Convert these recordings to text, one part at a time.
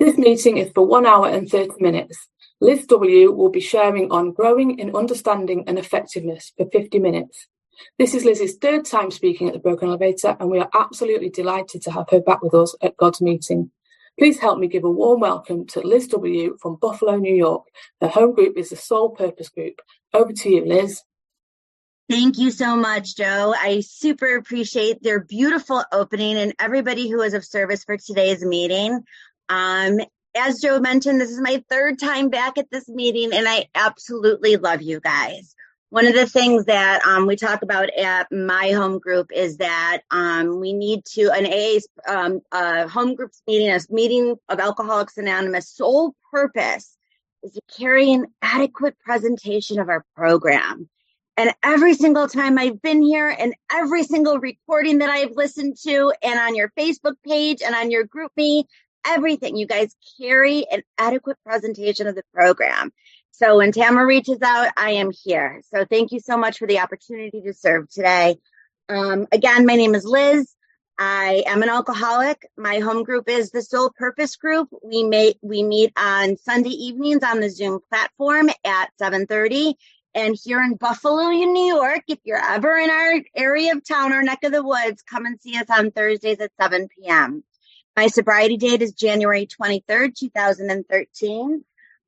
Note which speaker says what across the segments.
Speaker 1: This meeting is for 1 hour and 30 minutes. Liz W. will be sharing on growing in understanding and effectiveness for 50 minutes. This is Liz's third time speaking at the Broken Elevator, and we are absolutely delighted to have her back with us at God's Meeting. Please help me give a warm welcome to Liz W. from Buffalo, New York. Her home group is the Soul Purpose Group. Over to you, Liz.
Speaker 2: Thank you so much, Joe. I super appreciate their beautiful opening and everybody who is of service for today's meeting. As Joe mentioned, this is my third time back at this meeting, and I absolutely love you guys. One of the things that we talk about at my home group is that we need to, an AA home groups meeting, a meeting of Alcoholics Anonymous, sole purpose is to carry an adequate presentation of our program. And every single time I've been here and every single recording that I've listened to and on your Facebook page and on your GroupMe, everything, you guys carry an adequate presentation of the program. So when Tamara reaches out, I am here. So thank you so much for the opportunity to serve today. Again, my name is Liz. I am an alcoholic. My home group is the Soul Purpose Group. We meet on Sunday evenings on the Zoom platform at 7:30. And here in Buffalo, New York, if you're ever in our area of town or neck of the woods, come and see us on Thursdays at 7 p.m. My sobriety date is January 23rd, 2013.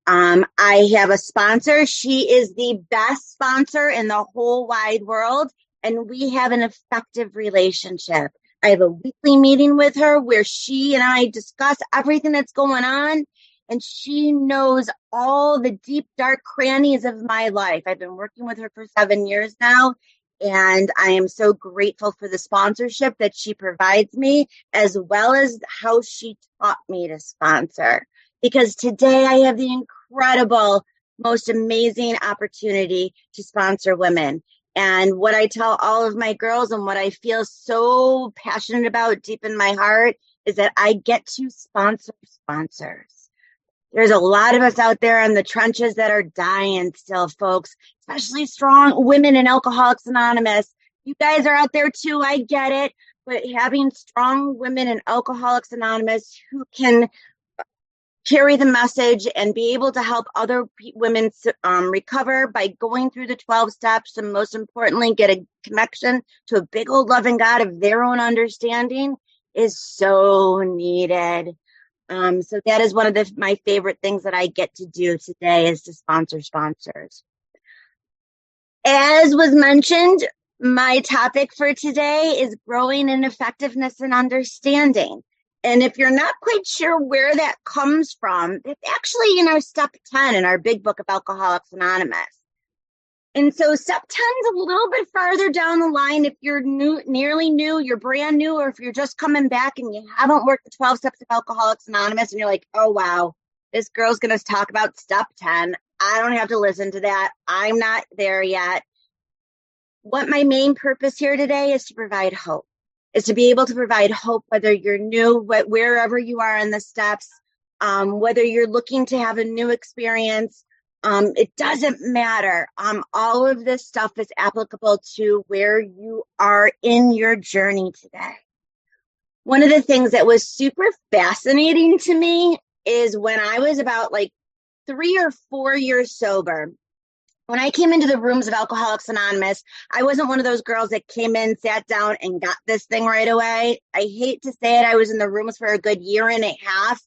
Speaker 2: I have a sponsor. She is the best sponsor in the whole wide world, and we have an effective relationship. I have a weekly meeting with her where she and I discuss everything that's going on. And she knows all the deep, dark crannies of my life. I've been working with her for 7 years now, and I am so grateful for the sponsorship that she provides me, as well as how she taught me to sponsor. Because today I have the incredible, most amazing opportunity to sponsor women. And what I tell all of my girls and what I feel so passionate about deep in my heart is that I get to sponsor sponsors. There's a lot of us out there in the trenches that are dying still, folks, especially strong women in Alcoholics Anonymous. You guys are out there too, I get it. But having strong women in Alcoholics Anonymous who can carry the message and be able to help other women recover by going through the 12 steps, and most importantly, get a connection to a big old loving God of their own understanding is so needed. So that is one of my favorite things that I get to do today is to sponsor sponsors. As was mentioned, my topic for today is growing in effectiveness and understanding. And if you're not quite sure where that comes from, it's actually in our step 10 in our big book of Alcoholics Anonymous. And so step 10 is a little bit farther down the line. If you're nearly new, you're brand new, or if you're just coming back and you haven't worked the 12 steps of Alcoholics Anonymous and you're like, oh, wow, this girl's going to talk about step 10. I don't have to listen to that. I'm not there yet. What my main purpose here today is to provide hope, is to be able to provide hope, whether you're new, wherever you are in the steps, whether you're looking to have a new experience. It doesn't matter. All of this stuff is applicable to where you are in your journey today. One of the things that was super fascinating to me is when I was about 3 or 4 years sober, when I came into the rooms of Alcoholics Anonymous, I wasn't one of those girls that came in, sat down, and got this thing right away. I hate to say it. I was in the rooms for a good year and a half,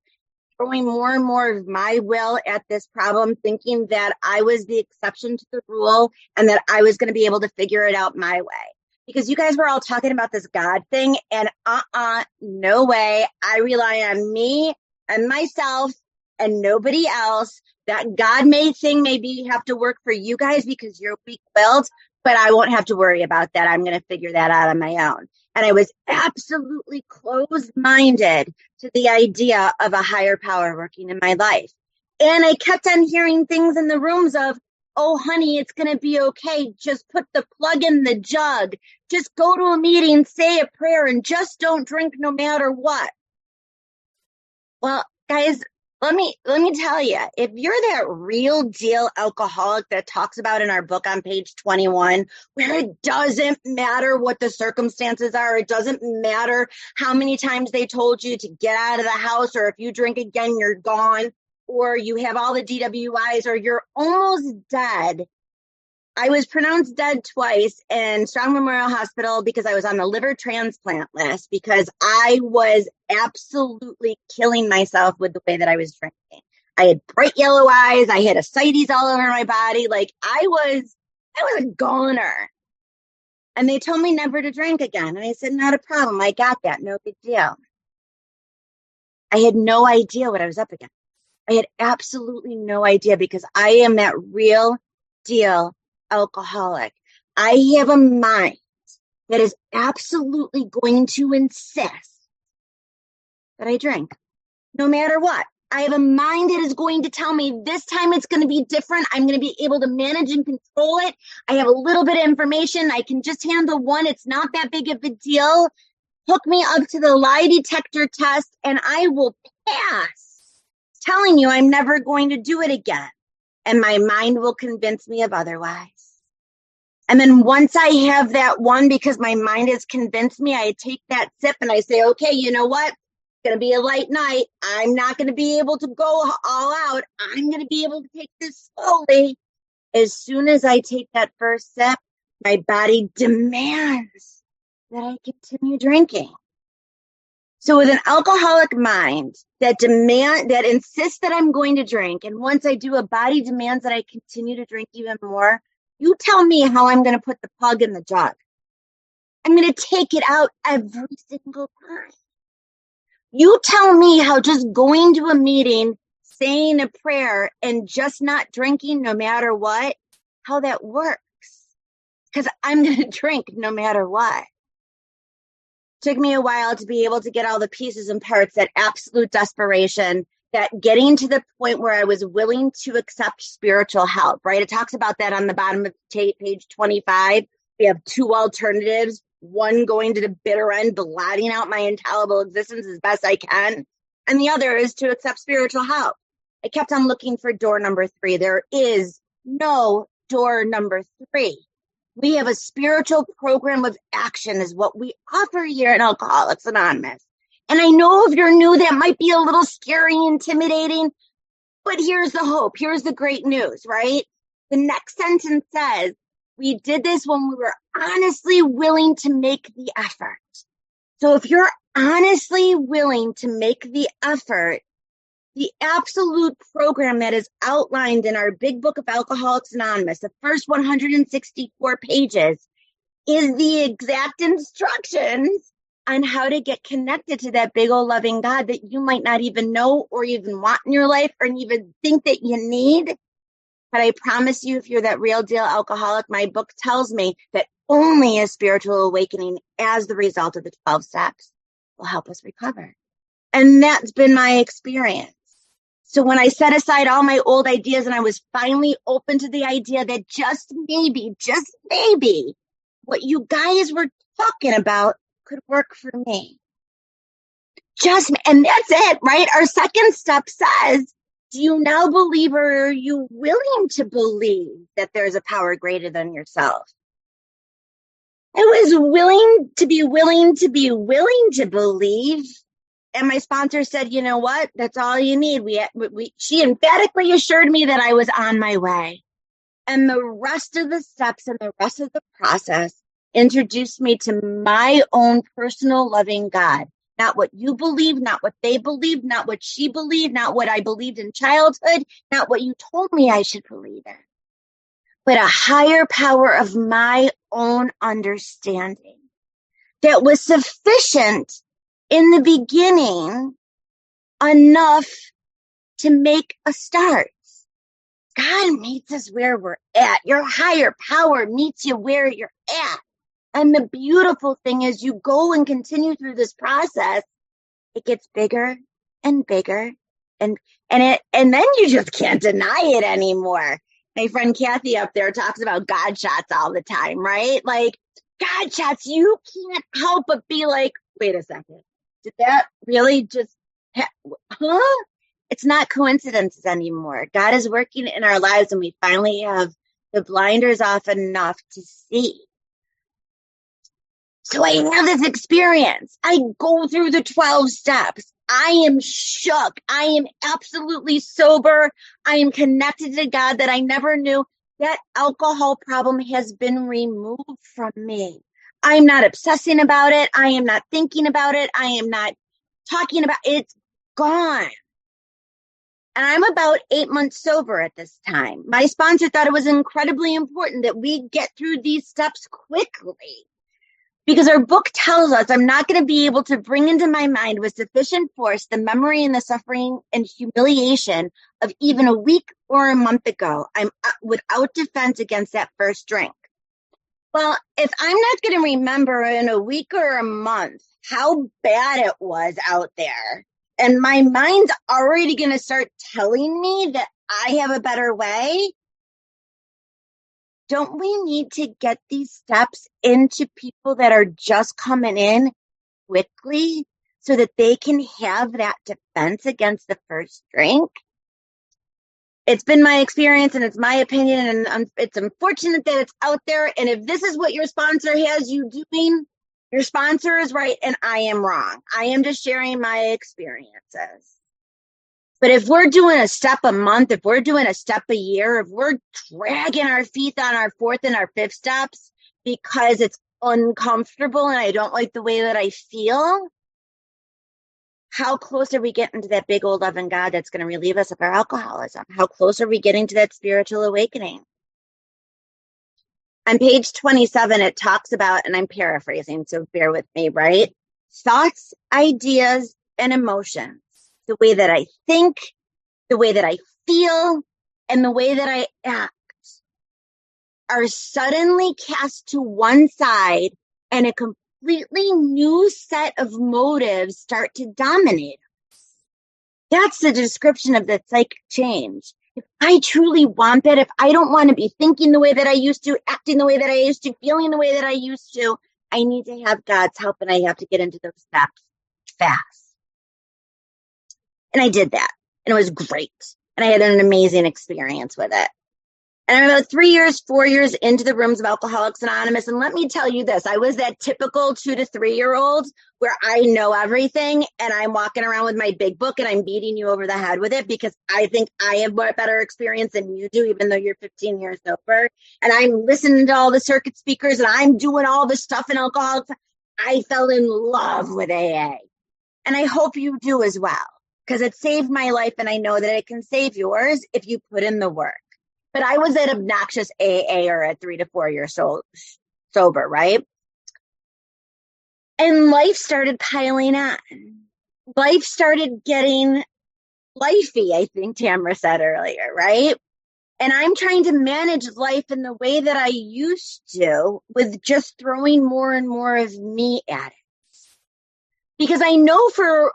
Speaker 2: throwing more and more of my will at this problem, thinking that I was the exception to the rule and that I was going to be able to figure it out my way. Because you guys were all talking about this God thing, and no way. I rely on me and myself and nobody else. That God-made thing maybe have to work for you guys because you're weak-willed, but I won't have to worry about that. I'm going to figure that out on my own. And I was absolutely closed-minded to the idea of a higher power working in my life. And I kept on hearing things in the rooms of, oh, honey, it's going to be okay. Just put the plug in the jug. Just go to a meeting, say a prayer, and just don't drink no matter what. Well, guys, Let me tell you, if you're that real deal alcoholic that talks about in our book on page 21, where it doesn't matter what the circumstances are, it doesn't matter how many times they told you to get out of the house, or if you drink again, you're gone, or you have all the DWIs, or you're almost dead. I was pronounced dead twice in Strong Memorial Hospital because I was on the liver transplant list because I was absolutely killing myself with the way that I was drinking. I had bright yellow eyes. I had ascites all over my body. Like I was a goner. And they told me never to drink again. And I said, not a problem. I got that. No big deal. I had no idea what I was up against. I had absolutely no idea because I am that real deal alcoholic. I have a mind that is absolutely going to insist that I drink no matter what. I have a mind that is going to tell me this time it's going to be different. I'm going to be able to manage and control it. I have a little bit of information. I can just handle one. It's not that big of a deal. Hook me up to the lie detector test and I will pass. Telling you I'm never going to do it again. And my mind will convince me of otherwise. And then once I have that one, because my mind has convinced me, I take that sip and I say, okay, you know what? It's going to be a light night. I'm not going to be able to go all out. I'm going to be able to take this slowly. As soon as I take that first sip, my body demands that I continue drinking. So with an alcoholic mind that insists that I'm going to drink, and once I do, a body demands that I continue to drink even more, you tell me how I'm going to put the plug in the jug. I'm going to take it out every single time. You tell me how just going to a meeting, saying a prayer, and just not drinking no matter what, how that works. Because I'm going to drink no matter what. Took me a while to be able to get all the pieces and parts, that absolute desperation, that getting to the point where I was willing to accept spiritual help, right? It talks about that on the bottom of page 25. We have two alternatives, one going to the bitter end, blotting out my intolerable existence as best I can, and the other is to accept spiritual help. I kept on looking for door number 3. There is no door number 3. We have a spiritual program of action is what we offer here at Alcoholics Anonymous. And I know if you're new, that might be a little scary, intimidating, but here's the hope. Here's the great news, right? The next sentence says, we did this when we were honestly willing to make the effort. So if you're honestly willing to make the effort, the absolute program that is outlined in our big book of Alcoholics Anonymous, the first 164 pages, is the exact instructions on how to get connected to that big old loving God that you might not even know or even want in your life or even think that you need. But I promise you, if you're that real deal alcoholic, my book tells me that only a spiritual awakening as the result of the 12 steps will help us recover. And that's been my experience. So when I set aside all my old ideas and I was finally open to the idea that just maybe, what you guys were talking about could work for me. And that's it, right? Our second step says, do you now believe, or are you willing to believe that there's a power greater than yourself? I was willing to believe. And my sponsor said, you know what? That's all you need. She emphatically assured me that I was on my way. And the rest of the steps and the rest of the process introduced me to my own personal loving God. Not what you believe, not what they believe, not what she believed, not what I believed in childhood, not what you told me I should believe in, but a higher power of my own understanding that was sufficient in the beginning enough to make a start. God meets us where we're at. Your higher power meets you where you're at. And the beautiful thing is you go and continue through this process, it gets bigger and bigger. And then you just can't deny it anymore. My friend Kathy up there talks about God shots all the time, right? Like God shots, you can't help but be like, wait a second. Did that really just, huh? It's not coincidences anymore. God is working in our lives, and we finally have the blinders off enough to see. So I have this experience. I go through the 12 steps. I am shook. I am absolutely sober. I am connected to God that I never knew. That alcohol problem has been removed from me. I'm not obsessing about it. I am not thinking about it. I am not talking about it. It's gone. And I'm about 8 months sober at this time. My sponsor thought it was incredibly important that we get through these steps quickly. Because our book tells us I'm not going to be able to bring into my mind with sufficient force the memory and the suffering and humiliation of even a week or a month ago. I'm without defense against that first drink. Well, if I'm not going to remember in a week or a month how bad it was out there, and my mind's already going to start telling me that I have a better way, don't we need to get these steps into people that are just coming in quickly so that they can have that defense against the first drink? It's been my experience and it's my opinion, and it's unfortunate that it's out there. And if this is what your sponsor has you doing, your sponsor is right and I am wrong. I am just sharing my experiences. But if we're doing a step a month, if we're doing a step a year, if we're dragging our feet on our fourth and our fifth steps because it's uncomfortable and I don't like the way that I feel, how close are we getting to that big old loving God that's going to relieve us of our alcoholism? How close are we getting to that spiritual awakening? On page 27, it talks about, and I'm paraphrasing, so bear with me, right? Thoughts, ideas, and emotions. The way that I think, the way that I feel, and the way that I act are suddenly cast to one side, and a completely new set of motives start to dominate us. That's the description of the psychic change. If I truly want that, if I don't want to be thinking the way that I used to, acting the way that I used to, feeling the way that I used to, I need to have God's help, and I have to get into those steps fast. And I did that, and it was great. And I had an amazing experience with it. And I'm about 3 years, 4 years into the rooms of Alcoholics Anonymous. And let me tell you this, I was that typical 2 to 3 year old where I know everything and I'm walking around with my big book and I'm beating you over the head with it because I think I have more better experience than you do, even though you're 15 years sober. And I'm listening to all the circuit speakers and I'm doing all the stuff in Alcoholics. I fell in love with AA. And I hope you do as well, because it saved my life and I know that it can save yours if you put in the work. But I was at obnoxious AA or at 3 to 4 years sober, right? And life started piling on. Life started getting lifey, I think Tamara said earlier, right? And I'm trying to manage life in the way that I used to with just throwing more and more of me at it. Because I know for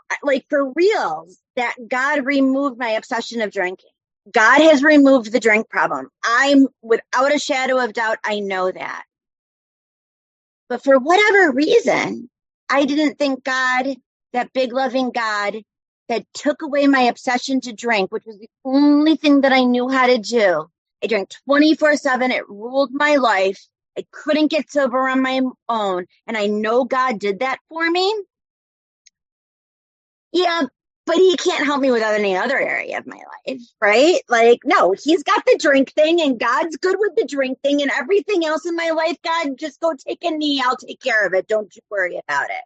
Speaker 2: real that God removed my obsession of drinking. God has removed the drink problem. I'm without a shadow of doubt, I know that. But for whatever reason, I didn't think God, that big loving God that took away my obsession to drink, which was the only thing that I knew how to do. I drank 24/7. It ruled my life. I couldn't get sober on my own. And I know God did that for me. Yeah, but he can't help me with any other area of my life, right? Like, no, he's got the drink thing and God's good with the drink thing and everything else in my life. God, just go take a knee. I'll take care of it. Don't you worry about it.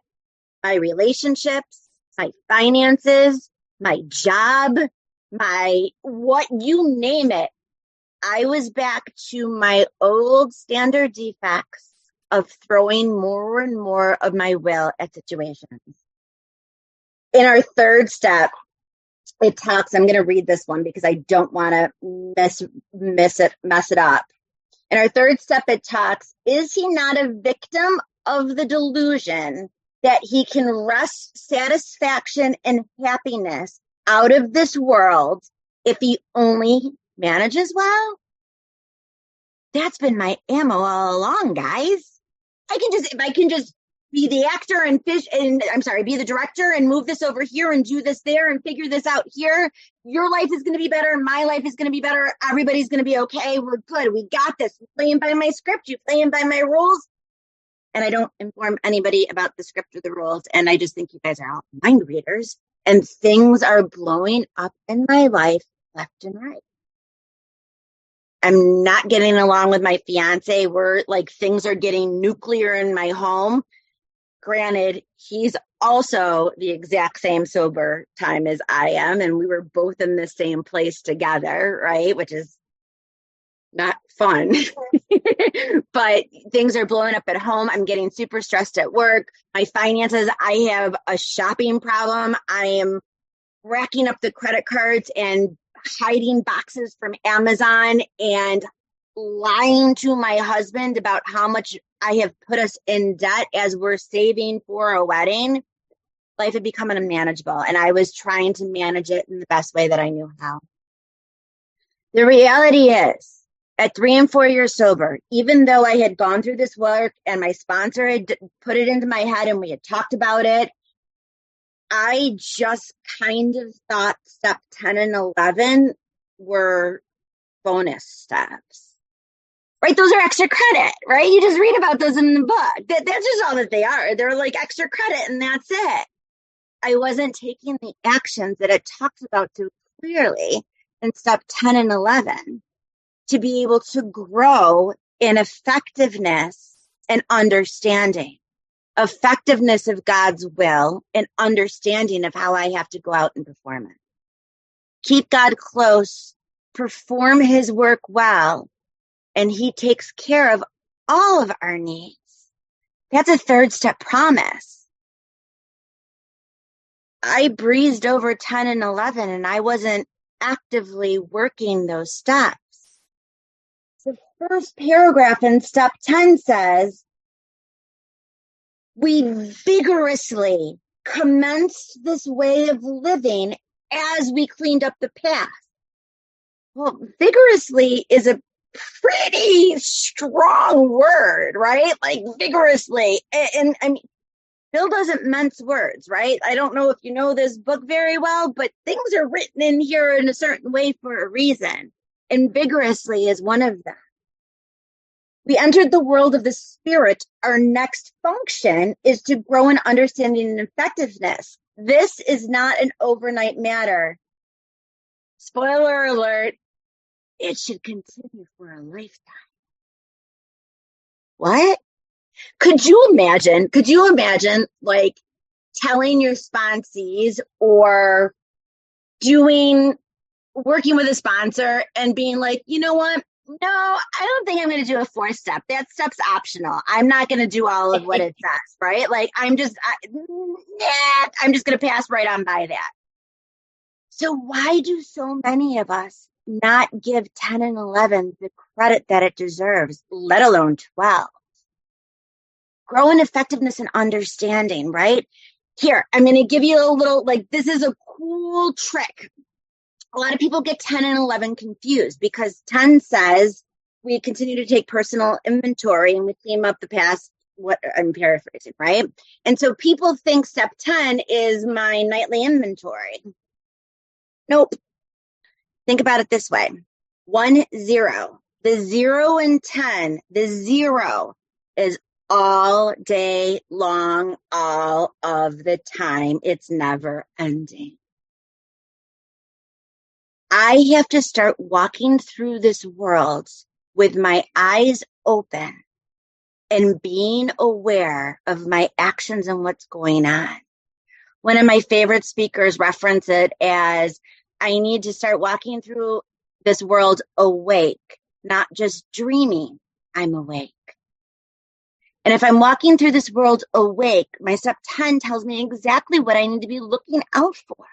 Speaker 2: My relationships, my finances, my job, you name it. I was back to my old standard defects of throwing more and more of my will at situations. In our third step, it talks, I'm going to read this one because I don't want to mess it up. In our third step, it talks, is he not a victim of the delusion that he can wrest satisfaction and happiness out of this world if he only manages well? That's been my ammo all along, guys. If I can just be the actor and be the director and move this over here and do this there and figure this out here. Your life is going to be better. My life is going to be better. Everybody's going to be okay. We're good. We got this. We're playing by my script. You playing by my rules. And I don't inform anybody about the script or the rules. And I just think you guys are all mind readers. And things are blowing up in my life left and right. I'm not getting along with my fiance. We're like, things are getting nuclear in my home. Granted, he's also the exact same sober time as I am, and we were both in the same place together, right? Which is not fun. But things are blowing up at home. I'm getting super stressed at work. My finances, I have a shopping problem. I am racking up the credit cards and hiding boxes from Amazon and lying to my husband about how much I have put us in debt as we're saving for a wedding. Life had become unmanageable, and I was trying to manage it in the best way that I knew how. The reality is, at 3 and 4 years sober, even though I had gone through this work and my sponsor had put it into my head and we had talked about it, I just kind of thought step 10 and 11 were bonus steps, right? Those are extra credit, right? You just read about those in the book. That's just all that they are. They're like extra credit, and that's it. I wasn't taking the actions that it talks about so clearly in step 10 and 11 to be able to grow in effectiveness and understanding. Effectiveness of God's will and understanding of how I have to go out and perform it. Keep God close, perform his work well, and he takes care of all of our needs. That's a third step promise. I breezed over 10 and 11 and I wasn't actively working those steps. The first paragraph in step 10 says, we vigorously commenced this way of living as we cleaned up the past. Well, vigorously is a pretty strong word, right? Like vigorously. And I mean, Bill doesn't mince words, right? I don't know if you know this book very well, but things are written in here in a certain way for a reason. And vigorously is one of them. We entered the world of the spirit. Our next function is to grow in understanding and effectiveness. This is not an overnight matter. Spoiler alert, it should continue for a lifetime. What? Could you imagine like telling your sponsees or working with a sponsor and being like, you know what? No, I don't think I'm going to do a 4th step. That step's optional. I'm not going to do all of what it says, right? Like I'm just going to pass right on by that. So why do so many of us not give 10 and 11 the credit that it deserves, let alone 12? Grow in effectiveness and understanding, right? Here, I'm going to give you a little, this is a cool trick. A lot of people get 10 and 11 confused because 10 says we continue to take personal inventory and we clean up the past, what I'm paraphrasing, right? And so people think step 10 is my nightly inventory. Nope. Think about it this way. 1, 0. The 0 in 10, the 0 is all day long, all of the time. It's never ending. I have to start walking through this world with my eyes open and being aware of my actions and what's going on. One of my favorite speakers referenced it as, I need to start walking through this world awake, not just dreaming I'm awake. And if I'm walking through this world awake, my step 10 tells me exactly what I need to be looking out for,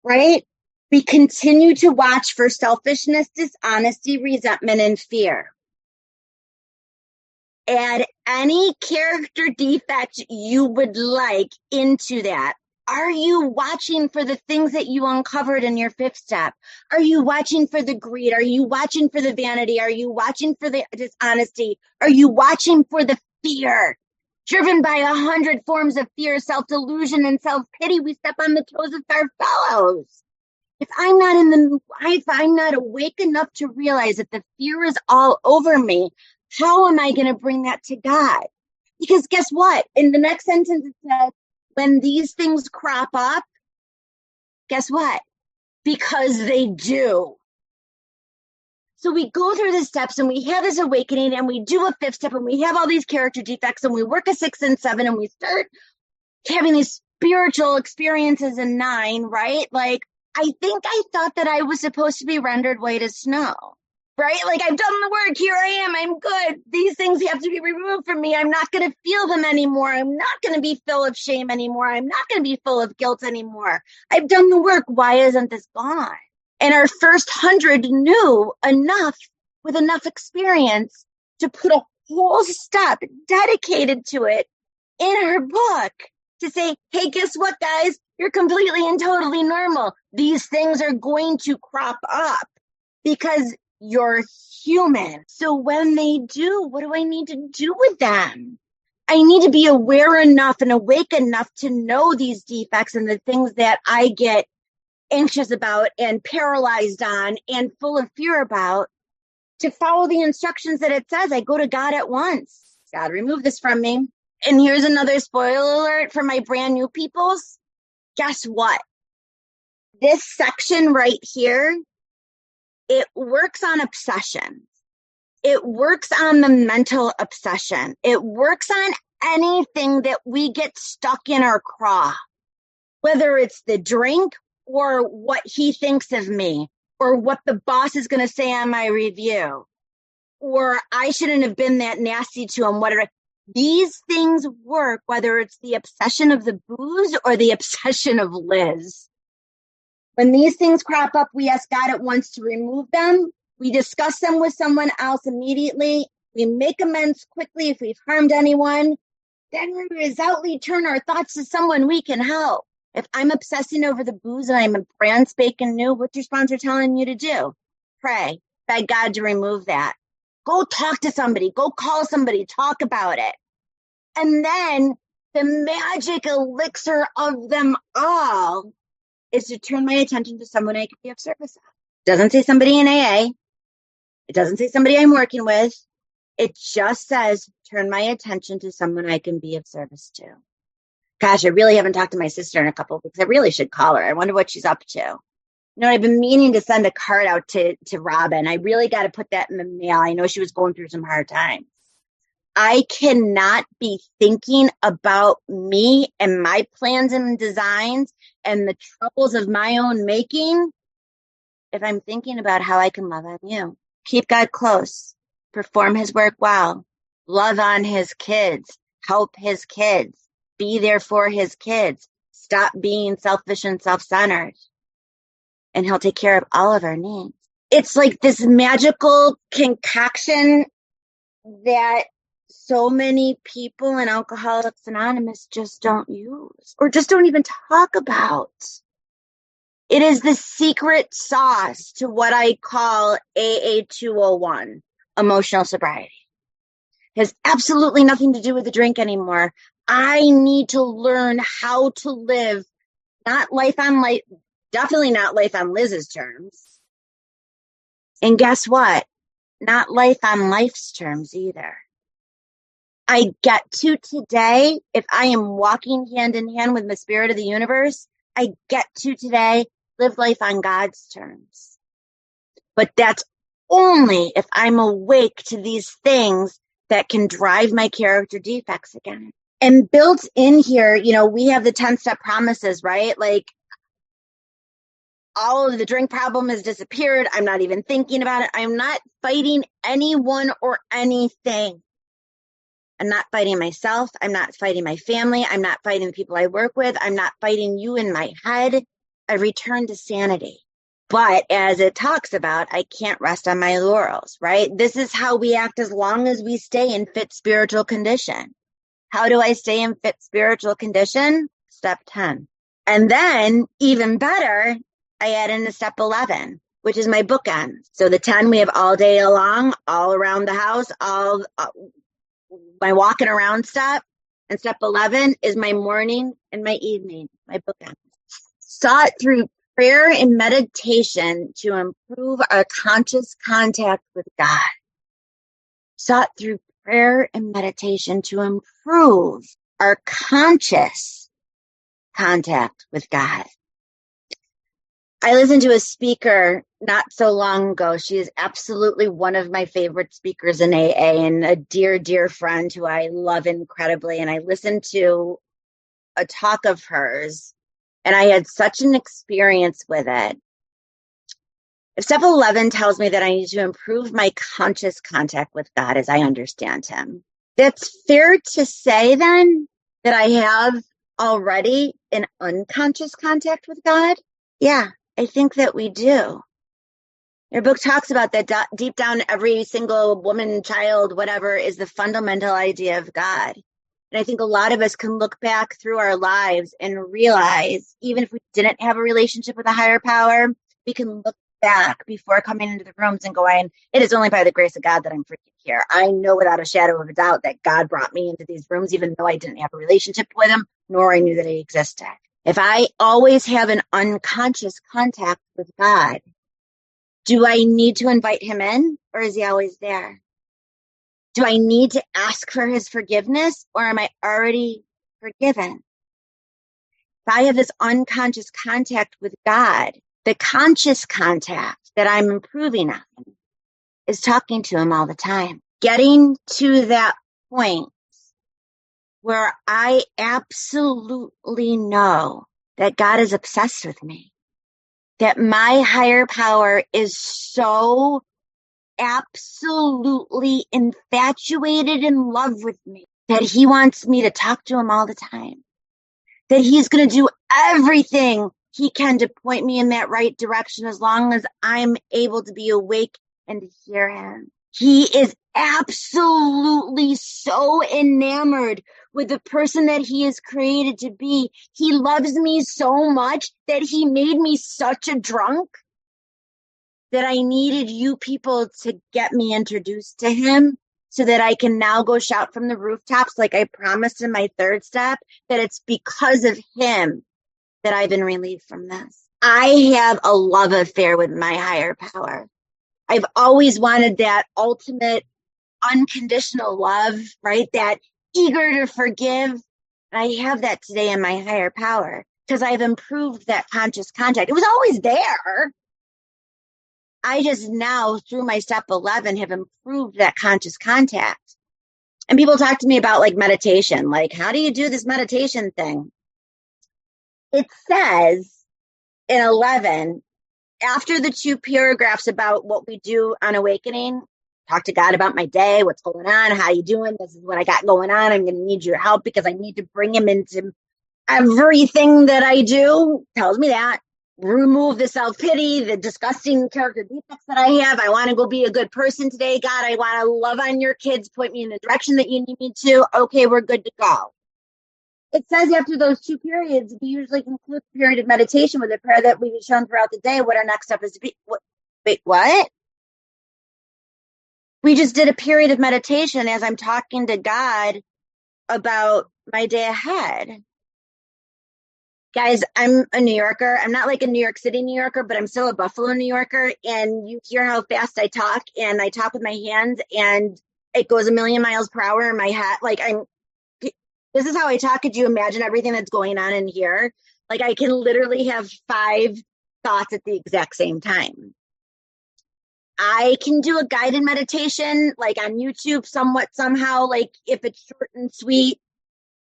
Speaker 2: right? We continue to watch for selfishness, dishonesty, resentment, and fear. Add any character defect you would like into that. Are you watching for the things that you uncovered in your 5th step? Are you watching for the greed? Are you watching for the vanity? Are you watching for the dishonesty? Are you watching for the fear? Driven by 100 forms of fear, self-delusion, and self-pity, we step on the toes of our fellows. If I'm not awake enough to realize that the fear is all over me, how am I going to bring that to God? Because guess what? In the next sentence, it says, when these things crop up, guess what? Because they do. So we go through the steps and we have this awakening and we do a fifth step and we have all these character defects and we work a 6 and 7 and we start having these spiritual experiences in 9, right? Like, I think I thought that I was supposed to be rendered white as snow, right? Like, I've done the work. Here I am. I'm good. These things have to be removed from me. I'm not going to feel them anymore. I'm not going to be full of shame anymore. I'm not going to be full of guilt anymore. I've done the work. Why isn't this gone? And our first 100 knew enough with enough experience to put a whole step dedicated to it in her book to say, hey, guess what, guys? You're completely and totally normal. These things are going to crop up because you're human. So when they do, what do I need to do with them? I need to be aware enough and awake enough to know these defects and the things that I get anxious about and paralyzed on and full of fear about, to follow the instructions that it says. I go to God at once. God, remove this from me. And here's another spoiler alert for my brand new peoples. Guess what? This section right here, it works on obsession. It works on the mental obsession. It works on anything that we get stuck in our craw, whether it's the drink or what he thinks of me, or what the boss is going to say on my review, or I shouldn't have been that nasty to him. Whatever. These things work, whether it's the obsession of the booze or the obsession of Liz. When these things crop up, we ask God at once to remove them. We discuss them with someone else immediately. We make amends quickly if we've harmed anyone. Then we resolutely turn our thoughts to someone we can help. If I'm obsessing over the booze and I'm a brand spanking new, what's your sponsor telling you to do? Pray. Beg God to remove that. Go talk to somebody. Go call somebody. Talk about it. And then the magic elixir of them all is to turn my attention to someone I can be of service of. It doesn't say somebody in AA. It doesn't say somebody I'm working with. It just says, turn my attention to someone I can be of service to. Gosh, I really haven't talked to my sister in a couple of weeks. I really should call her. I wonder what she's up to. You know, I've been meaning to send a card out to Robin. I really got to put that in the mail. I know she was going through some hard times. I cannot be thinking about me and my plans and designs and the troubles of my own making if I'm thinking about how I can love on you. Keep God close. Perform his work well. Love on his kids. Help his kids. Be there for his kids. Stop being selfish and self-centered. And he'll take care of all of our needs. It's like this magical concoction that so many people in Alcoholics Anonymous just don't use or just don't even talk about. It is the secret sauce to what I call AA 201, emotional sobriety. It has absolutely nothing to do with the drink anymore. I need to learn how to live, not life on life, definitely not life on Liz's terms. And guess what? Not life on life's terms either. I get to today, if I am walking hand in hand with the spirit of the universe, I get to today live life on God's terms. But that's only if I'm awake to these things that can drive my character defects again. And built in here, you know, we have the 10-step promises, right? Like, all of the drink problem has disappeared. I'm not even thinking about it. I'm not fighting anyone or anything. I'm not fighting myself. I'm not fighting my family. I'm not fighting the people I work with. I'm not fighting you in my head. I return to sanity. But as it talks about, I can't rest on my laurels, right? This is how we act as long as we stay in fit spiritual condition. How do I stay in fit spiritual condition? Step 10. And then, even better, I add in the step 11, which is my bookend. So the 10 we have all day long, all around the house, all my walking around step. And step 11 is my morning and my evening, my bookend. Sought through prayer and meditation to improve our conscious contact with God. Sought through prayer and meditation to improve our conscious contact with God. I listened to a speaker not so long ago. She is absolutely one of my favorite speakers in AA and a dear, dear friend who I love incredibly. And I listened to a talk of hers and I had such an experience with it. If step 11 tells me that I need to improve my conscious contact with God as I understand him, that's fair to say then that I have already an unconscious contact with God? Yeah, I think that we do. Your book talks about that deep down, every single woman, child, whatever, is the fundamental idea of God. And I think a lot of us can look back through our lives and realize, even if we didn't have a relationship with a higher power, we can look back before coming into the rooms and going, it is only by the grace of God that I'm freaking here. I know without a shadow of a doubt that God brought me into these rooms, even though I didn't have a relationship with him, nor I knew that he existed. If I always have an unconscious contact with God, do I need to invite him in, or is he always there? Do I need to ask for his forgiveness, or am I already forgiven? If I have this unconscious contact with God, the conscious contact that I'm improving on is talking to him all the time. Getting to that point where I absolutely know that God is obsessed with me, that my higher power is so absolutely infatuated in love with me that he wants me to talk to him all the time, that he's going to do everything he can to point me in that right direction as long as I'm able to be awake and to hear him. He is absolutely so enamored with the person that he is created to be. He loves me so much that he made me such a drunk that I needed you people to get me introduced to him so that I can now go shout from the rooftops like I promised in my third step, that it's because of him that I've been relieved from this. I have a love affair with my higher power. I've always wanted that ultimate unconditional love, right? That eager to forgive. And I have that today in my higher power because I've improved that conscious contact. It was always there. I just now, through my step 11, have improved that conscious contact. And people talk to me about like meditation, like, how do you do this meditation thing? It says in 11, after the 2 paragraphs about what we do on awakening, talk to God about my day, what's going on, how you doing, this is what I got going on, I'm going to need your help because I need to bring him into everything that I do, tells me that. Remove the self-pity, the disgusting character defects that I have. I want to go be a good person today, God. I want to love on your kids, point me in the direction that you need me to. Okay, we're good to go. It says after those 2 periods, we usually conclude the period of meditation with a prayer that we've shown throughout the day what our next step is to be. Wait, what? We just did a period of meditation as I'm talking to God about my day ahead. Guys, I'm a New Yorker. I'm not like a New York City New Yorker, but I'm still a Buffalo New Yorker. And you hear how fast I talk, and I talk with my hands, and it goes a million miles per hour in my head. Like this is how I talk. Could you imagine everything that's going on in here? Like I can literally have 5 thoughts at the exact same time. I can do a guided meditation, like on YouTube, somewhat, somehow, like if it's short and sweet.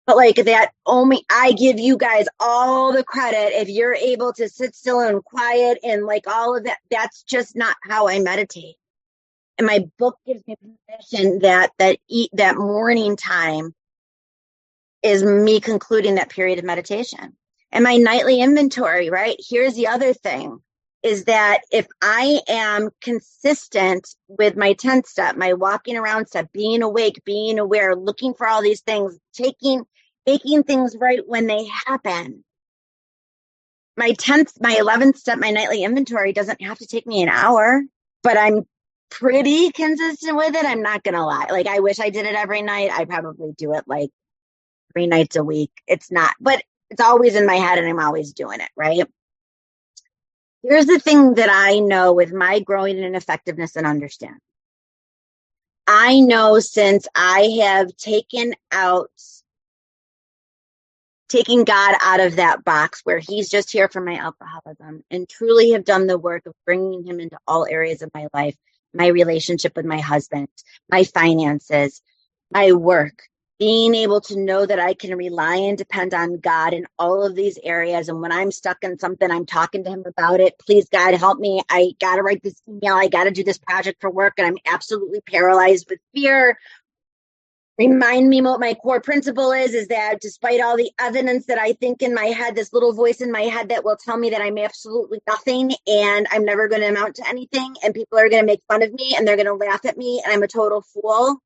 Speaker 2: But like that, only I give you guys all the credit if you're able to sit still and quiet and like all of that. That's just not how I meditate. And my book gives me permission that morning time is me concluding that period of meditation. And my nightly inventory, right? Here's the other thing, is that if I am consistent with my 10th step, my walking around step, being awake, being aware, looking for all these things, making things right when they happen. My 11th step, my nightly inventory doesn't have to take me an hour, but I'm pretty consistent with it. I'm not going to lie. Like, I wish I did it every night. I probably do it like 3 nights a week. It's not, but it's always in my head and I'm always doing it, right? Here's the thing that I know with my growing in effectiveness and understanding. I know since I have taken God out of that box where he's just here for my alcoholism and truly have done the work of bringing him into all areas of my life, my relationship with my husband, my finances, my work, being able to know that I can rely and depend on God in all of these areas. And when I'm stuck in something, I'm talking to him about it. Please, God, help me. I got to write this email. I got to do this project for work. And I'm absolutely paralyzed with fear. Remind me what my core principle is that despite all the evidence that I think in my head, this little voice in my head that will tell me that I'm absolutely nothing and I'm never going to amount to anything and people are going to make fun of me and they're going to laugh at me and I'm a total fool.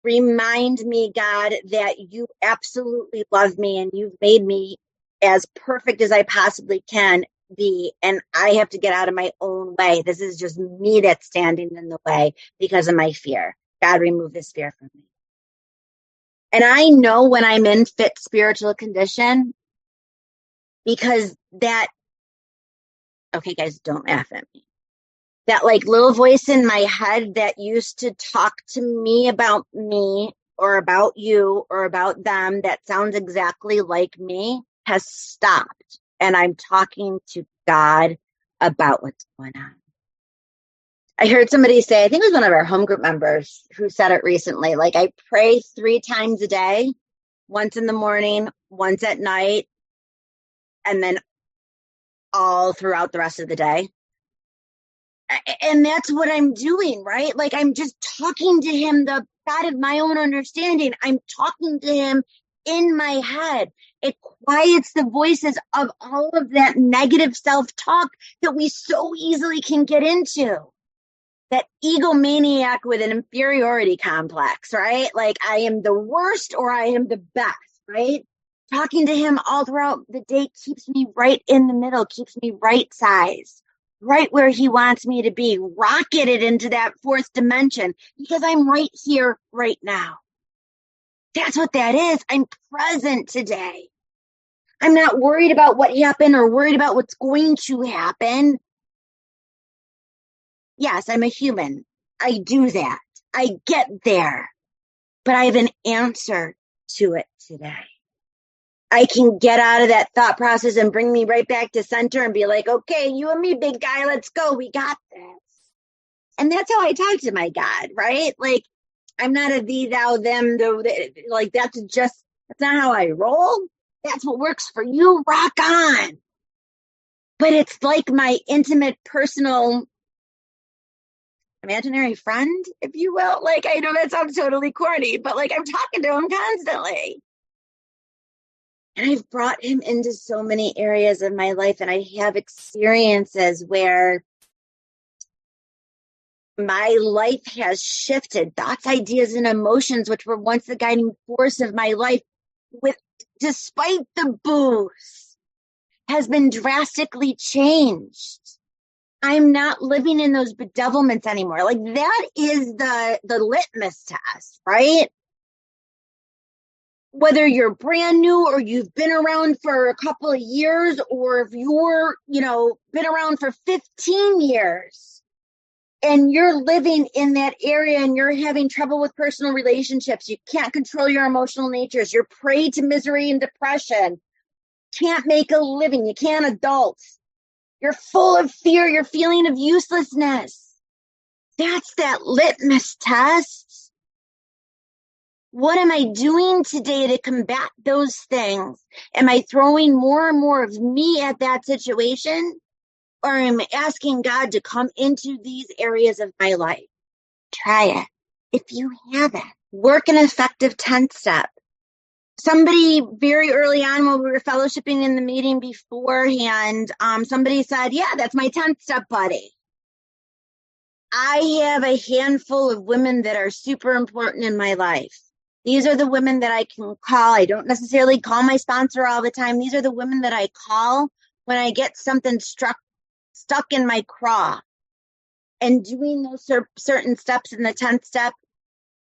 Speaker 2: Remind me, God, that you absolutely love me and you've made me as perfect as I possibly can be. And I have to get out of my own way. This is just me that's standing in the way because of my fear. God, remove this fear from me. And I know when I'm in fit spiritual condition because okay, guys, don't laugh at me. That like little voice in my head that used to talk to me or about you or about them that sounds exactly like me has stopped. And I'm talking to God about what's going on. I heard somebody say, I think it was one of our home group members who said it recently, like I pray 3 times a day, once in the morning, once at night, and then all throughout the rest of the day. And that's what I'm doing, right? Like I'm just talking to him, the God of my own understanding. I'm talking to him in my head. It quiets the voices of all of that negative self-talk that we so easily can get into. That egomaniac with an inferiority complex, right? Like I am the worst or I am the best, right? Talking to him all throughout the day keeps me right in the middle, keeps me right size, right where he wants me to be, rocketed into that 4th dimension because I'm right here, right now. That's what that is. I'm present today. I'm not worried about what happened or worried about what's going to happen. Yes, I'm a human. I do that. I get there. But I have an answer to it today. I can get out of that thought process and bring me right back to center and be like, okay, you and me, big guy, let's go. We got this. And that's how I talk to my God, right? Like, I'm not a thee, thou, them, like that's not how I roll. That's what works for you. Rock on. But it's like my intimate, personal, imaginary friend, if you will. Like, I know that sounds totally corny, but like I'm talking to him constantly. And I've brought him into so many areas of my life, and I have experiences where my life has shifted. Thoughts, ideas, and emotions, which were once the guiding force of my life, despite the booze, has been drastically changed. I'm not living in those bedevilments anymore. Like that is the litmus test, right? Whether you're brand new or you've been around for a couple of years, or if you're, been around for 15 years and you're living in that area and you're having trouble with personal relationships, you can't control your emotional natures, you're prey to misery and depression, can't make a living, you can't adult. You're full of fear. You're feeling of uselessness. That's that litmus test. What am I doing today to combat those things? Am I throwing more and more of me at that situation? Or am I asking God to come into these areas of my life? Try it. If you haven't, work an effective 10th step. Somebody very early on when we were fellowshipping in the meeting beforehand, somebody said, yeah, that's my 10th step buddy. I have a handful of women that are super important in my life. These are the women that I can call. I don't necessarily call my sponsor all the time. These are the women that I call when I get something stuck in my craw. And doing those certain steps in the 10th step,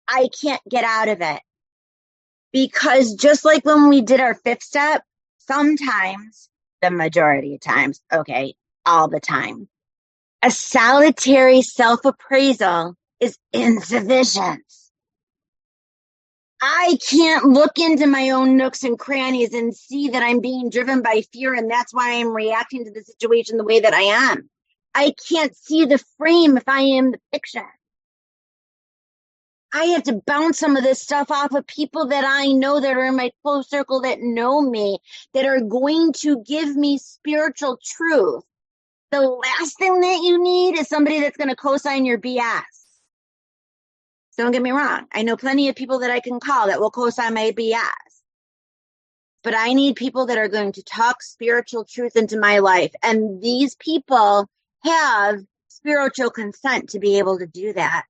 Speaker 2: I can't get out of it. Because just like when we did our fifth step, sometimes, the majority of times, okay, all the time, a solitary self-appraisal is insufficient. I can't look into my own nooks and crannies and see that I'm being driven by fear, and that's why I'm reacting to the situation the way that I am. I can't see the frame if I am the picture. I have to bounce some of this stuff off of people that I know that are in my close circle that know me, that are going to give me spiritual truth. The last thing that you need is somebody that's going to co-sign your BS. Don't get me wrong. I know plenty of people that I can call that will co-sign my BS. But I need people that are going to talk spiritual truth into my life. And these people have spiritual consent to be able to do that.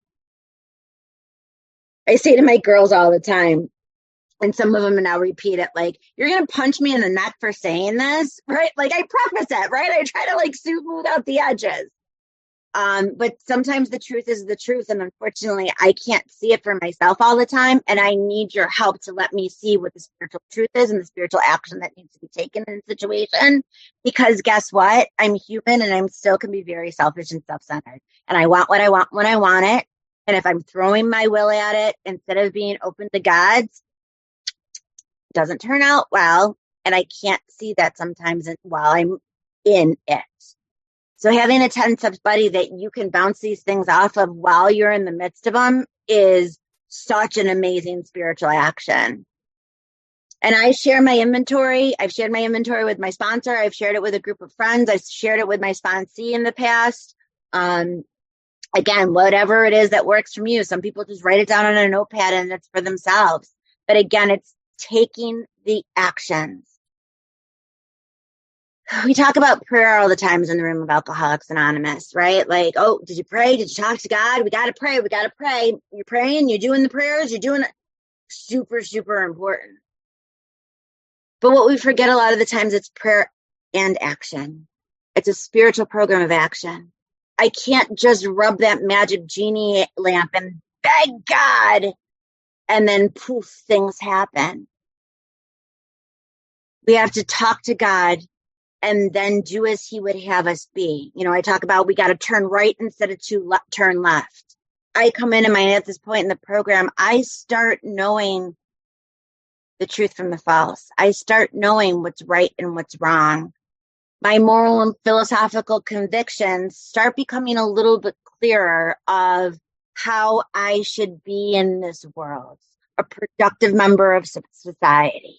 Speaker 2: I say to my girls all the time, and some of them now repeat it, like, you're going to punch me in the neck for saying this, right? Like, I preface it, right? I try to like smooth out the edges. But sometimes the truth is the truth. And unfortunately, I can't see it for myself all the time. And I need your help to let me see what the spiritual truth is and the spiritual action that needs to be taken in a situation. Because guess what? I'm human and I'm still can be very selfish and self-centered. And I want what I want when I want it. And if I'm throwing my will at it instead of being open to God's, it doesn't turn out well. And I can't see that sometimes while I'm in it. So having a 10-step buddy that you can bounce these things off of while you're in the midst of them is such an amazing spiritual action. And I share my inventory. I've shared my inventory with my sponsor. I've shared it with a group of friends. I've shared it with my sponsee in the past. Again, whatever it is that works from you. Some people just write it down on a notepad and it's for themselves. But again, it's taking the actions. We talk about prayer all the time in the room of Alcoholics Anonymous, right? Like, oh, did you pray? Did you talk to God? We got to pray. We got to pray. You're praying. You're doing the prayers. You're doing it. Super, super important. But what we forget a lot of the times, it's prayer and action. It's a spiritual program of action. I can't just rub that magic genie lamp and beg God and then poof, things happen. We have to talk to God and then do as he would have us be. You know, I talk about we got to turn right instead of turn left. I come in and at this point in the program, I start knowing the truth from the false. I start knowing what's right and what's wrong. My moral and philosophical convictions start becoming a little bit clearer of how I should be in this world, a productive member of society.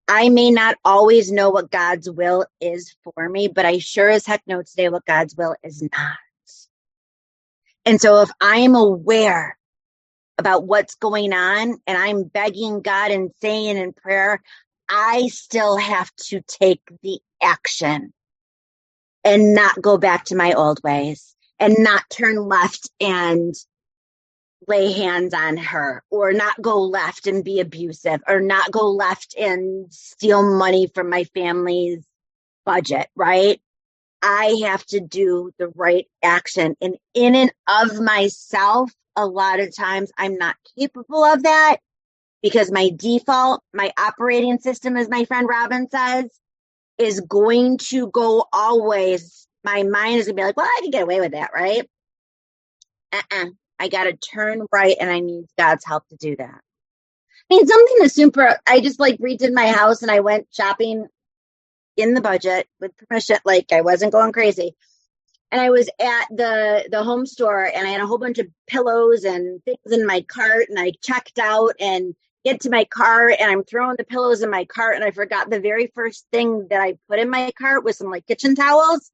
Speaker 2: I may not always know what God's will is for me, but I sure as heck know today what God's will is not. And so if I'm aware about what's going on and I'm begging God and saying in prayer, I still have to take the action and not go back to my old ways and not turn left and lay hands on her, or not go left and be abusive, or not go left and steal money from my family's budget, right? I have to do the right action. And in and of myself, a lot of times I'm not capable of that because my default, my operating system, as my friend Robin says, is going to go always. My mind is going to be like, well, I can get away with that, right? I got to turn right and I need God's help to do that. I mean, something that's super, I just like redid my house and I went shopping in the budget with permission. Like I wasn't going crazy. And I was at the home store and I had a whole bunch of pillows and things in my cart and I checked out and get to my cart and I'm throwing the pillows in my cart and I forgot the very first thing that I put in my cart was some like kitchen towels.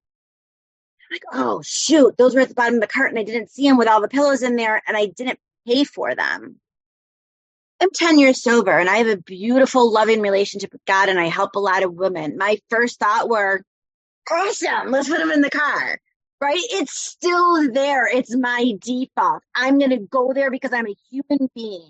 Speaker 2: Like, oh, shoot, those were at the bottom of the cart and I didn't see them with all the pillows in there and I didn't pay for them. I'm 10 years sober and I have a beautiful, loving relationship with God and I help a lot of women. My first thought were, awesome, let's put them in the car, right? It's still there. It's my default. I'm going to go there because I'm a human being.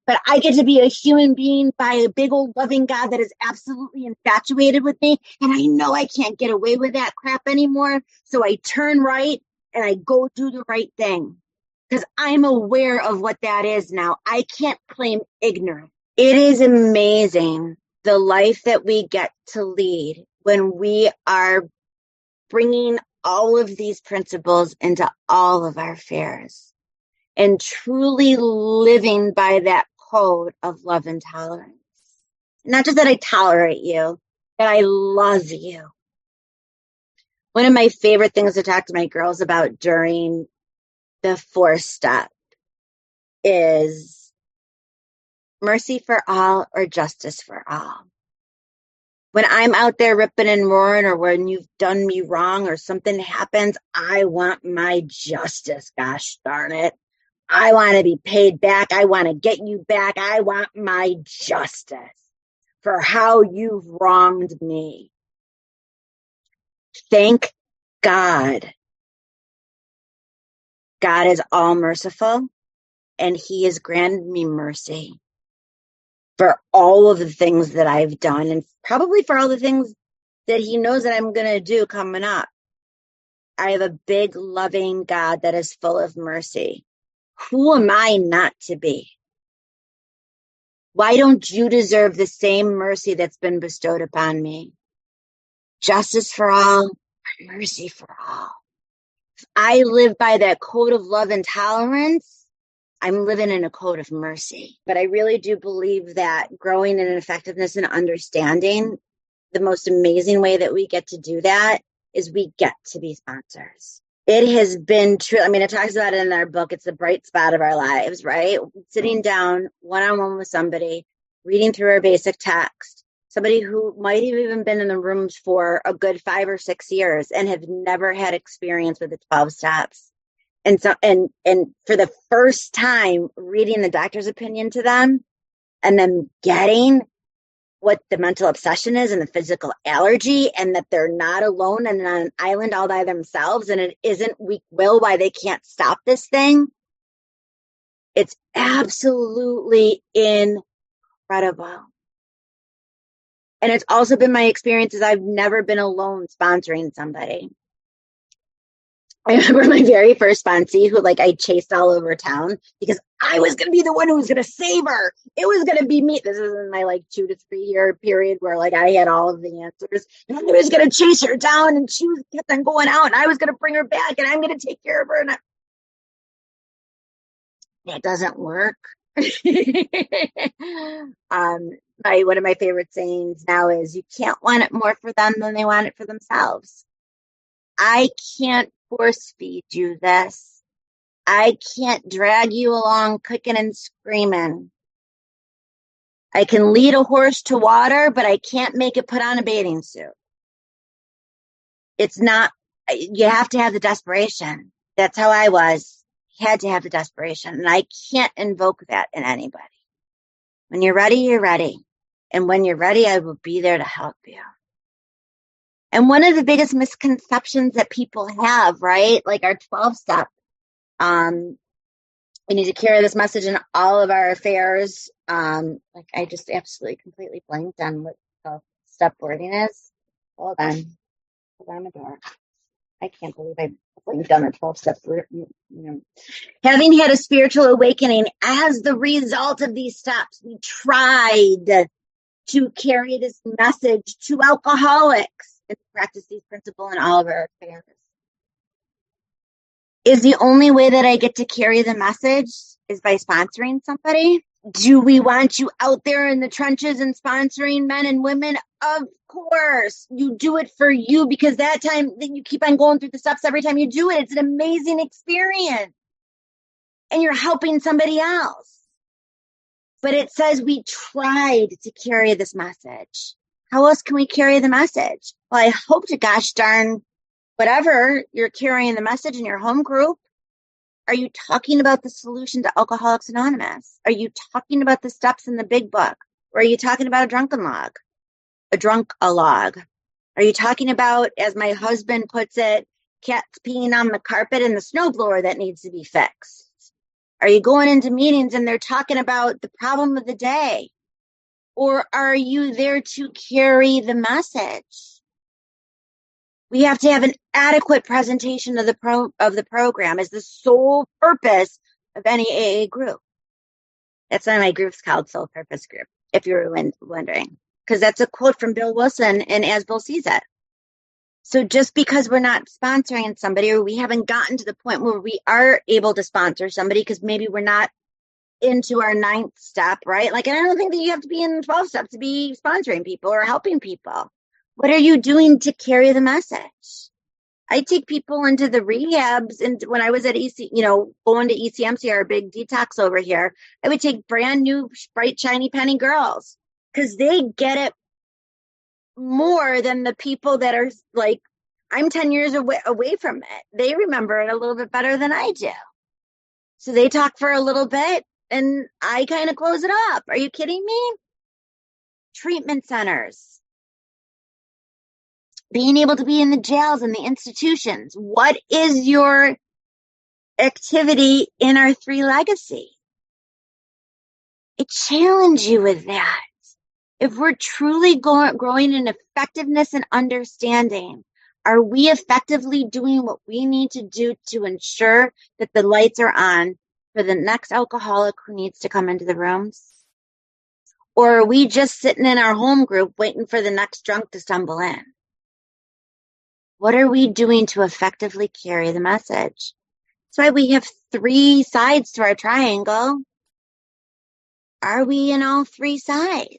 Speaker 2: But I get to be a human being by a big old loving God that is absolutely infatuated with me. And I know I can't get away with that crap anymore. So I turn right and I go do the right thing because I'm aware of what that is now. I can't claim ignorance. It is amazing the life that we get to lead when we are bringing all of these principles into all of our affairs and truly living by that code of love and tolerance. Not just that I tolerate you, that I love you. One of my favorite things to talk to my girls about during the 4th step is mercy for all or justice for all. When I'm out there ripping and roaring, or when you've done me wrong or something happens, I want my justice, gosh darn it. I want to be paid back. I want to get you back. I want my justice for how you've wronged me. Thank God. God is all merciful, and he has granted me mercy for all of the things that I've done, and probably for all the things that he knows that I'm going to do coming up. I have a big, loving God that is full of mercy. Who am I not to be? Why don't you deserve the same mercy that's been bestowed upon me? Justice for all, mercy for all. If I live by that code of love and tolerance, I'm living in a code of mercy. But I really do believe that growing in effectiveness and understanding, the most amazing way that we get to do that is we get to be sponsors. It has been true. I mean, it talks about it in our book. It's the bright spot of our lives, right? Sitting down one-on-one with somebody, reading through our basic text, somebody who might have even been in the rooms for a good 5 or 6 years and have never had experience with the 12 steps. And so, and for the first time reading the doctor's opinion to them and then getting what the mental obsession is and the physical allergy, and that they're not alone and on an island all by themselves, and it isn't weak will why they can't stop this thing. It's absolutely incredible. And it's also been my experience is I've never been alone sponsoring somebody. I remember my very first sponsee who I chased all over town because I was going to be the one who was going to save her. It was going to be me. This is in my 2 to 3 year period where I had all of the answers, and I was going to chase her down, and she kept on going out, and I was going to bring her back, and I'm going to take care of her. And that doesn't work. One of my favorite sayings now is you can't want it more for them than they want it for themselves. I can't force feed you this. I can't drag you along kicking and screaming. I can lead a horse to water, but I can't make it put on a bathing suit. It's not, you have to have the desperation. That's how I was. Had to have the desperation. And I can't invoke that in anybody. When you're ready, you're ready. And when you're ready, I will be there to help you. And one of the biggest misconceptions that people have, right? Our 12 step, we need to carry this message in all of our affairs. I just absolutely completely blanked on what 12 step wording is. Hold on the door. I can't believe I blanked on the 12 step. Having had a spiritual awakening as the result of these steps, we tried to carry this message to alcoholics and practice these principles in all of our affairs. Is the only way that I get to carry the message is by sponsoring somebody? Do we want you out there in the trenches and sponsoring men and women? Of course. You do it for you because that time that you keep on going through the steps every time you do it. It's an amazing experience. And you're helping somebody else. But it says we tried to carry this message. How else can we carry the message? Well, I hope to gosh darn whatever you're carrying the message in your home group. Are you talking about the solution to Alcoholics Anonymous? Are you talking about the steps in the big book? Or are you talking about a drunken log? A drunk a log? Are you talking about, as my husband puts it, cats peeing on the carpet and the snowblower that needs to be fixed? Are you going into meetings and they're talking about the problem of the day? Or are you there to carry the message? We have to have an adequate presentation of the program as the sole purpose of any AA group. That's why my group's called Soul Purpose Group, if you were wondering, because that's a quote from Bill Wilson and As Bill Sees It. So just because we're not sponsoring somebody, or we haven't gotten to the point where we are able to sponsor somebody because maybe we're not into our 9th step, right? Like, and I don't think that you have to be in 12 steps to be sponsoring people or helping people. What are you doing to carry the message? I take people into the rehabs, and when I was at EC, going to ECMC, our big detox over here, I would take brand new, bright, shiny penny girls because they get it more than the people that are like, I'm 10 years away from it. They remember it a little bit better than I do. So they talk for a little bit and I kind of close it up. Are you kidding me? Treatment centers. Being able to be in the jails and the institutions. What is your activity in our 3 legacy? I challenge you with that. If we're truly growing in effectiveness and understanding, are we effectively doing what we need to do to ensure that the lights are on for the next alcoholic who needs to come into the rooms? Or are we just sitting in our home group waiting for the next drunk to stumble in? What are we doing to effectively carry the message? That's why we have 3 sides to our triangle. Are we in all 3 sides?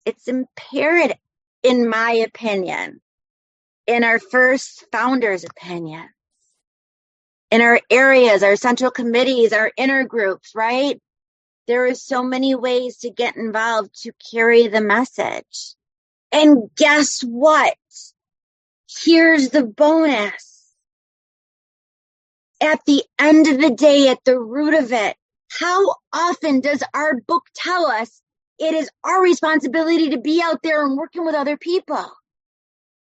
Speaker 2: It's imperative, in my opinion, in our first founders' opinion, in our areas, our central committees, our inner groups, right? There are so many ways to get involved to carry the message. And guess what? Here's the bonus. At the end of the day, at the root of it, how often does our book tell us it is our responsibility to be out there and working with other people?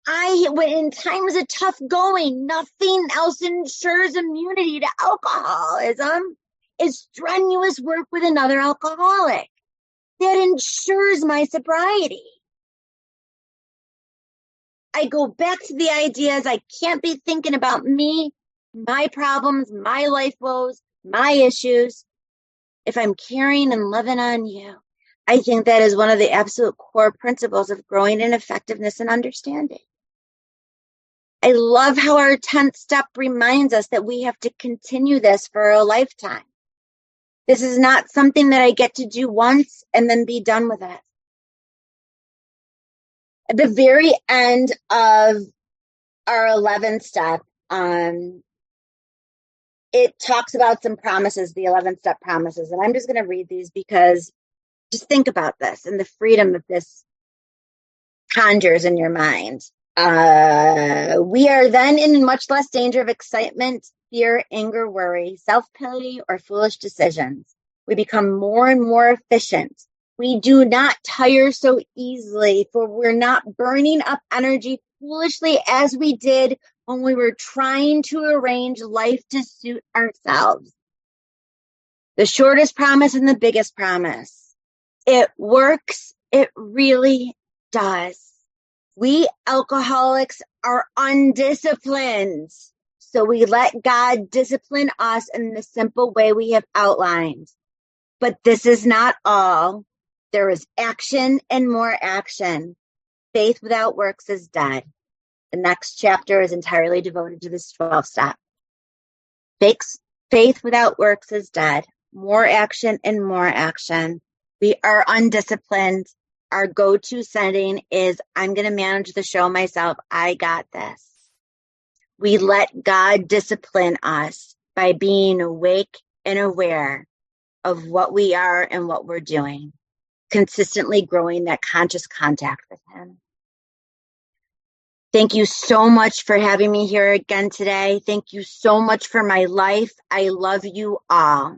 Speaker 2: When in times of tough going, nothing else ensures immunity to alcoholism is strenuous work with another alcoholic. That ensures my sobriety. I go back to the ideas. I can't be thinking about me, my problems, my life woes, my issues, if I'm caring and loving on you. I think that is one of the absolute core principles of growing in effectiveness and understanding. I love how our 10th step reminds us that we have to continue this for a lifetime. This is not something that I get to do once and then be done with it. At the very end of our 11th step, it talks about some promises, the 11th step promises. And I'm just going to read these because just think about this and the freedom that this conjures in your mind. We are then in much less danger of excitement, fear, anger, worry, self-pity, or foolish decisions. We become more and more efficient. We do not tire so easily, for we're not burning up energy foolishly as we did when we were trying to arrange life to suit ourselves. The shortest promise and the biggest promise. It works. It really does. We alcoholics are undisciplined, so we let God discipline us in the simple way we have outlined. But this is not all. There is action and more action. Faith without works is dead. The next chapter is entirely devoted to this 12th step. Faith without works is dead. More action and more action. We are undisciplined. Our go-to setting is, I'm going to manage the show myself. I got this. We let God discipline us by being awake and aware of what we are and what we're doing, consistently growing that conscious contact with Him. Thank you so much for having me here again today. Thank you so much for my life. I love you all.